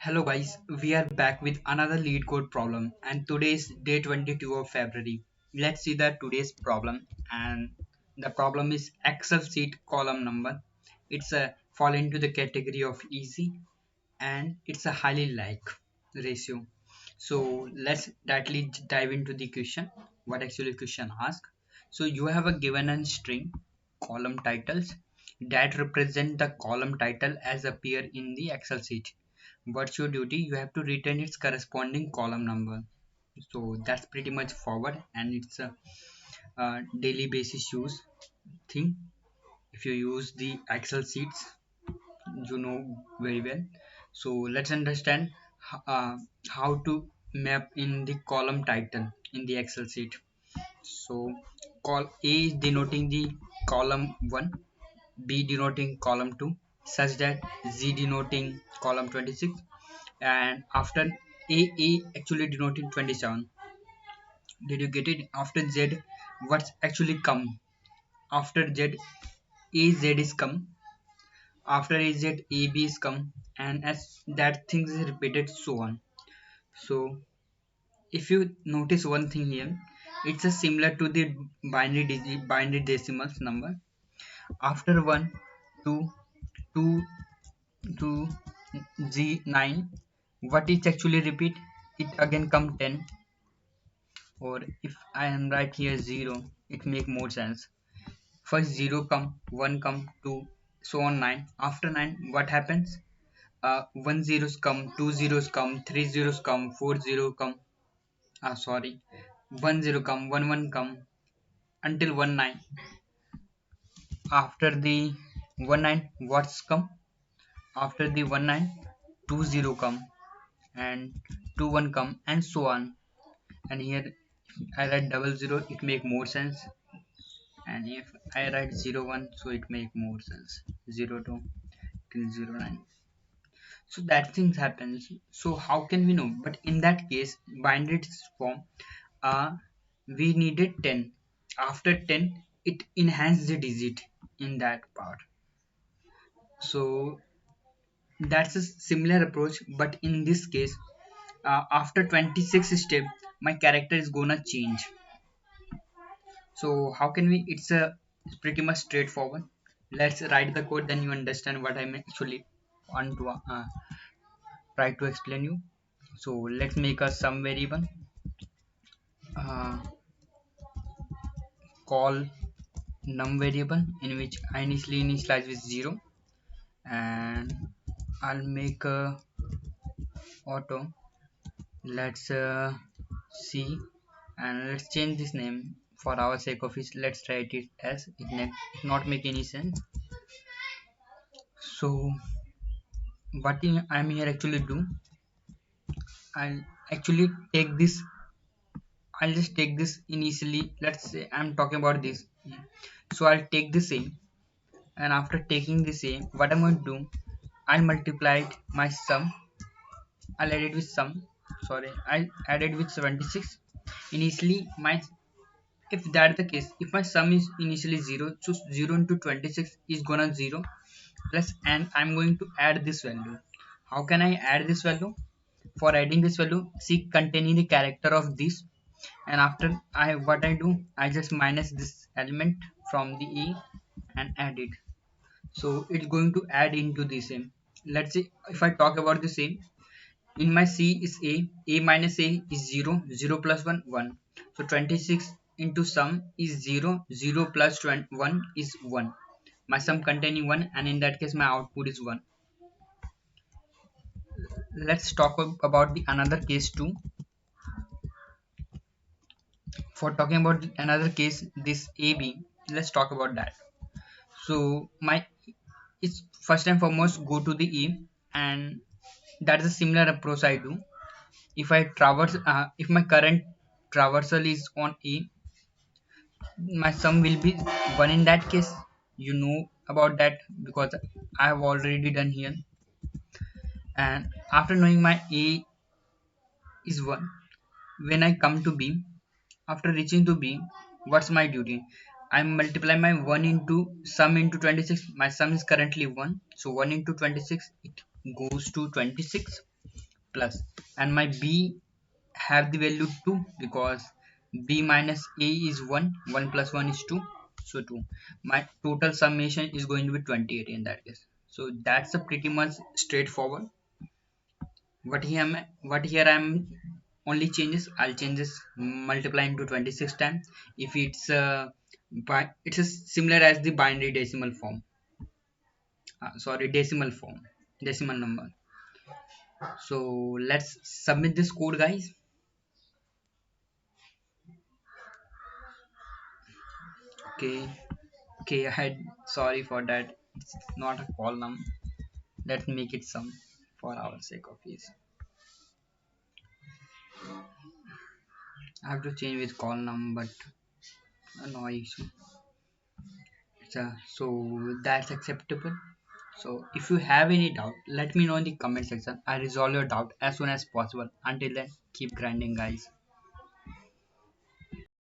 Hello guys, we are back with another lead code problem and today is day 22 of February. Let's see the today's problem, and the problem is Excel sheet column number. It's a fall into the category of easy and it's a highly like ratio. So let's directly dive into the question. What actually question asks. So you have a given a string column titles that represent the column title as appear in the Excel sheet. What's your duty? You have to return its corresponding column number. So that's pretty much forward, and it's a daily basis use thing. If you use the Excel sheets, you know very well. So let's understand uh, how to map in the column title in the Excel sheet. So call A is denoting the column 1, B denoting column 2, such that Z denoting column 26, and after A actually denoting 27. Did you get it? After Z, what's actually come? After Z, AZ is come. After AZ, AB is come, and as that things is repeated, so on. So if you notice one thing here, it's a similar to the binary decimals number. After 1, 2, 2, 2, Z9, what is actually repeat? It again come 10, or if I am right here 0, it make more sense. First 0 come, 1 come, 2, so on 9. After 9, what happens? 1 zeros come, 2 zeros come, 3 zeros come, 4 zero come. Sorry, 1 0 come, 1 1 come until 1 9. After the 1 9, what's come? After the 1 9, 2 0 come, and 2 1 come, and so on. And here I write double zero, it make more sense. And if I write 0 1, so it make more sense. 0 2 till 0 9. So that things happens. So how can we know? But in that case, binded form, uh, we needed 10. After 10, it enhanced the digit in that part. So that's a similar approach, but in this case, after 26 step, my character is gonna change. So how can we? It's pretty much straightforward. Let's write the code, then you understand what I'm actually want to try to explain you. So let's make a sum variable, uh, call num variable, in which I initially initialize with 0, and I'll make a auto. Let's see, and let's change this name for our sake of it. Let's write it as it not make any sense. So what I'm here actually do, I'll actually take this. I'll just take this initially. Let's say I'm talking about this. So I'll take the same, and after taking the same, what I'm going to do, I'll multiply it my sum. I'll add it with sum. Sorry, I'll add it with 76. Initially, my if that's the case, if my sum is initially 0, so 0 into 26 is gonna 0 plus, and I'm going to add this value. How can I add this value? For adding this value, see containing the character of this, and after what I do, I just minus this element from the A and add it. So it's going to add into the same. Let's say if I talk about the same, in my C is A minus A is 0, 0 plus 1, 1. So 26 into sum is 0, 0 plus 1 is 1. My sum containing 1, and in that case my output is 1. Let's talk about the another case too. For talking about another case, this AB, let's talk about that. So my, it's first and foremost go to the A, and that is a similar approach I do. If I traverse, if my current traversal is on A, my sum will be 1 in that case. You know about that because I have already done here. And after knowing my A is 1, when I come to B, after reaching to B, what's my duty? I multiply my 1 into sum into 26. My sum is currently 1, so 1 into 26, it goes to 26. plus, and my b have the value 2 because b minus a is 1, 1 plus 1 is 2, so 2. My total summation is going to be 28 in that case. So that's a pretty much straightforward. What here I'm only changes, I'll change this multiply into 26 times. If it's it's similar as the binary decimal form, sorry, decimal form, decimal number. So let's submit this code, guys. Okay, okay, I had, sorry for that, it's not a column. Let's make it some for our sake of ease. I have to change with column, but no issue. So that's acceptable. So if you have any doubt, let me know in the comment section. I resolve your doubt as soon as possible. Until then, keep grinding, guys.